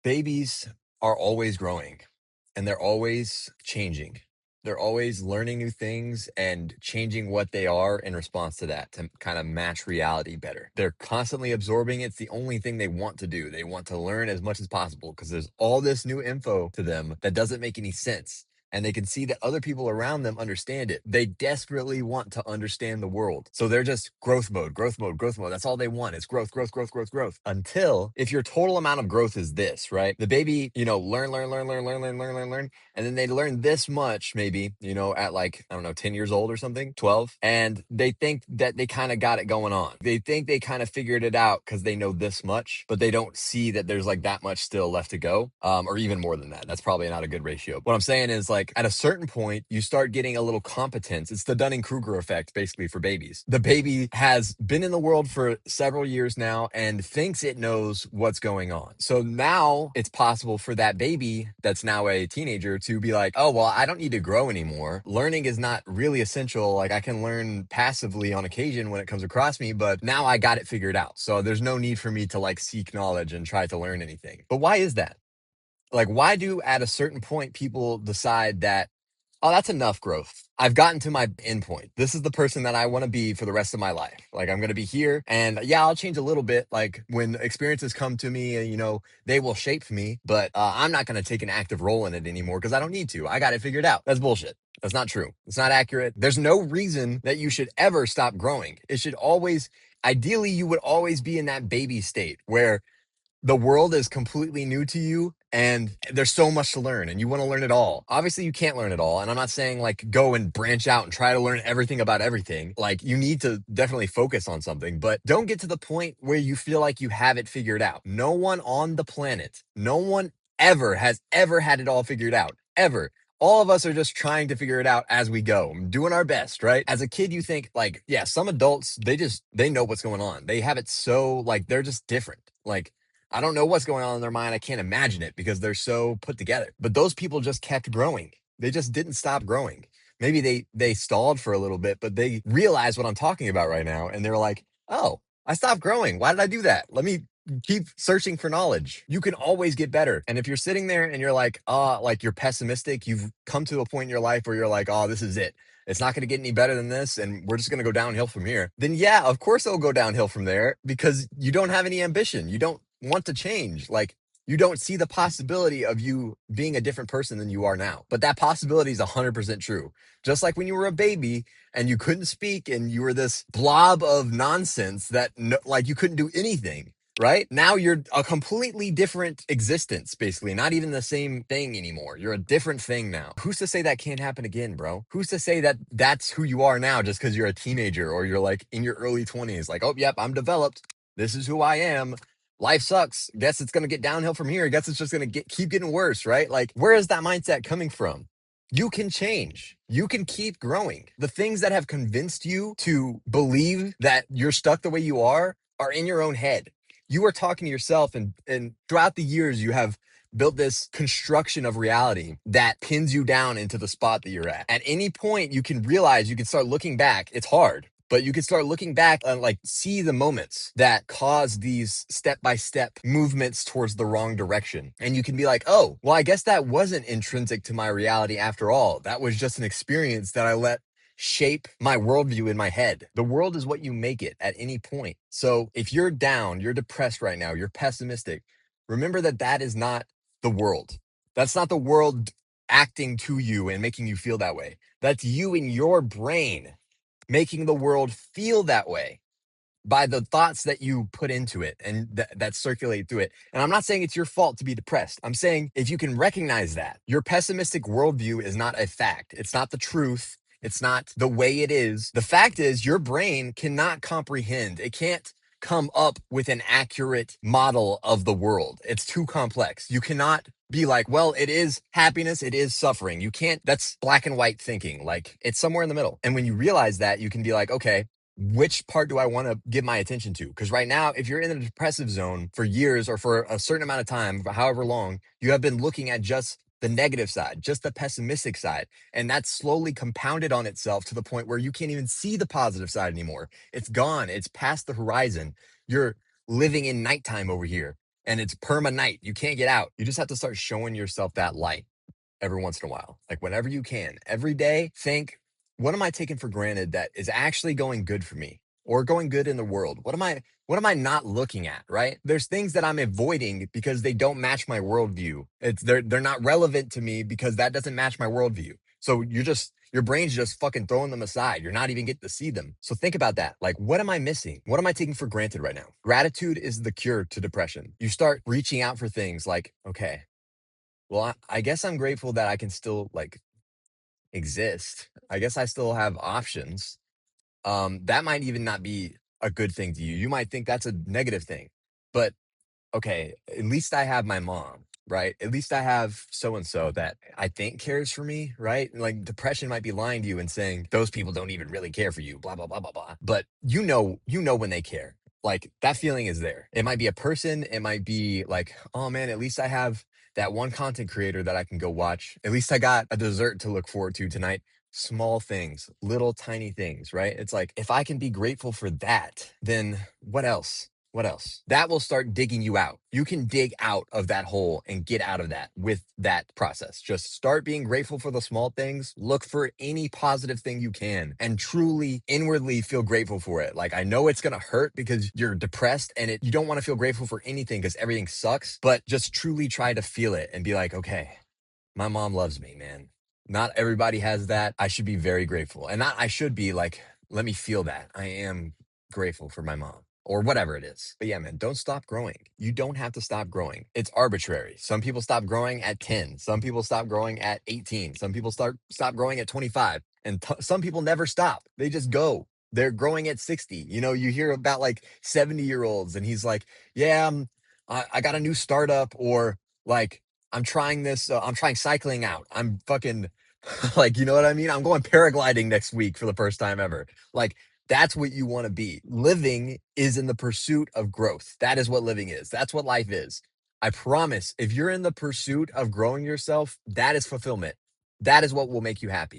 Babies are always growing and they're always changing. They're always learning new things and changing what they are in response to that to kind of match reality better. They're constantly absorbing. It's the only thing they want to do. They want to learn as much as possible because there's all this new info to them that doesn't make any sense. And they can see that other people around them understand it. They desperately want to understand the world. So they're just growth mode, growth mode, growth mode. That's all they want. It's growth, growth, growth, growth, growth. Until if your total amount of growth is this, right? The baby, learn, learn, learn, learn, learn, learn, learn, learn, learn. And then they learn this much, maybe, at like, I don't know, 10 years old or something, 12. And they think that they kind of got it going on. They think they kind of figured it out because they know this much, but they don't see that there's like that much still left to go, or even more than that. That's probably not a good ratio. What I'm saying is like at a certain point, you start getting a little competence. It's the Dunning-Kruger effect, basically, for babies. The baby has been in the world for several years now and thinks it knows what's going on. So now it's possible for that baby that's now a teenager to be like, oh, well, I don't need to grow anymore. Learning is not really essential. Like I can learn passively on occasion when it comes across me, but now I got it figured out. So there's no need for me to like seek knowledge and try to learn anything. But why is that? Like, why do at a certain point people decide that, oh, that's enough growth? I've gotten to my end point. This is the person that I want to be for the rest of my life. Like, I'm going to be here. And yeah, I'll change a little bit. Like, when experiences come to me, they will shape me, but I'm not going to take an active role in it anymore because I don't need to. I got it figured out. That's bullshit. That's not true. It's not accurate. There's no reason that you should ever stop growing. It should always, ideally, you would always be in that baby state where the world is completely new to you and there's so much to learn and you want to learn it all. Obviously, you can't learn it all. And I'm not saying like go and branch out and try to learn everything about everything. Like you need to definitely focus on something, but don't get to the point where you feel like you have it figured out. No one on the planet, no one ever has ever had it all figured out, ever. All of us are just trying to figure it out as we go, doing our best, right? As a kid, you think like, yeah, some adults, they know what's going on. They have it so like, they're just different. Like, I don't know what's going on in their mind. I can't imagine it because they're so put together. But those people just kept growing. They just didn't stop growing. Maybe they stalled for a little bit, but they realized what I'm talking about right now. And they're like, oh, I stopped growing. Why did I do that? Let me keep searching for knowledge. You can always get better. And if you're sitting there and you're like you're pessimistic, you've come to a point in your life where you're like, oh, this is it. It's not going to get any better than this. And we're just going to go downhill from here. Then yeah, of course it'll go downhill from there because you don't have any ambition. You don't want to change. Like you don't see the possibility of you being a different person than you are now. But that possibility is 100% true. Just like when you were a baby and you couldn't speak and you were this blob of nonsense that like you couldn't do anything. Right now, you're a completely different existence, basically, not even the same thing anymore. You're a different thing now. Who's to say that can't happen again, bro? Who's to say that that's who you are now just because you're a teenager or you're like in your early 20s? Like, oh, yep, I'm developed. This is who I am. Life sucks. Guess it's going to get downhill from here. Guess it's just going to keep getting worse, right? Like, where is that mindset coming from? You can change. You can keep growing. The things that have convinced you to believe that you're stuck the way you are in your own head. You are talking to yourself, and throughout the years, you have built this construction of reality that pins you down into the spot that you're at. At any point, you can realize, you can start looking back. It's hard, but you can start looking back and like see the moments that cause these step-by-step movements towards the wrong direction. And you can be like, oh, well, I guess that wasn't intrinsic to my reality after all. That was just an experience that I let shape my worldview in my head. The world is what you make it at any point. So if you're down, you're depressed right now, you're pessimistic, remember that that is not the world. That's not the world acting to you and making you feel that way. That's you in your brain making the world feel that way by the thoughts that you put into it and that circulate through it. And I'm not saying it's your fault to be depressed. I'm saying if you can recognize that your pessimistic worldview is not a fact, it's not the truth, it's not the way it is. The fact is your brain cannot comprehend. It can't come up with an accurate model of the world. It's too complex. You cannot be like, well, it is happiness, it is suffering. You can't, that's black and white thinking. Like it's somewhere in the middle. And when you realize that, you can be like, okay, which part do I want to give my attention to? Because right now, if you're in the depressive zone for years or for a certain amount of time, for however long, you have been looking at just the negative side, just the pessimistic side. And that's slowly compounded on itself to the point where you can't even see the positive side anymore. It's gone. It's past the horizon. You're living in nighttime over here. and it's perma night. You can't get out. You just have to start showing yourself that light every once in a while. Like whenever you can, every day, think, what am I taking for granted that is actually going good for me or going good in the world? What am I not looking at? Right? There's things that I'm avoiding because they don't match my worldview. They're not relevant to me because that doesn't match my worldview. So your brain's just fucking throwing them aside. You're not even getting to see them. So think about that. Like, what am I missing? What am I taking for granted right now? Gratitude is the cure to depression. You start reaching out for things like, okay, well, I guess I'm grateful that I can still like exist. I guess I still have options. That might even not be a good thing to you. You might think that's a negative thing, but okay, at least I have my mom, right? At least I have so and so that I think cares for me, right? Like depression might be lying to you and saying those people don't even really care for you, blah blah blah blah blah. But you know when they care. Like that feeling is there. It might be a person, it might be like, oh man, at least I have that one content creator that I can go watch. At least I got a dessert to look forward to tonight. Small things, little tiny things, right? It's like if I can be grateful for that, then what else? What else? That will start digging you out. You can dig out of that hole and get out of that with that process. Just start being grateful for the small things. Look for any positive thing you can and truly inwardly feel grateful for it. Like I know it's going to hurt because you're depressed and you don't want to feel grateful for anything because everything sucks, but just truly try to feel it and be like, okay, my mom loves me, man. Not everybody has that. I should be very grateful. And not I should be like, let me feel that. I am grateful for my mom or whatever it is. But yeah, man, don't stop growing. You don't have to stop growing. It's arbitrary. Some people stop growing at 10. Some people stop growing at 18. Some people stop growing at 25. And some people never stop. They just go. They're growing at 60. You know, you hear about like 70-year-olds and he's like, yeah, I got a new startup or like I'm trying this. I'm trying cycling out. I'm fucking like, you know what I mean? I'm going paragliding next week for the first time ever. Like, that's what you want to be. Living is in the pursuit of growth. That is what living is. That's what life is. I promise, if you're in the pursuit of growing yourself, that is fulfillment. That is what will make you happy.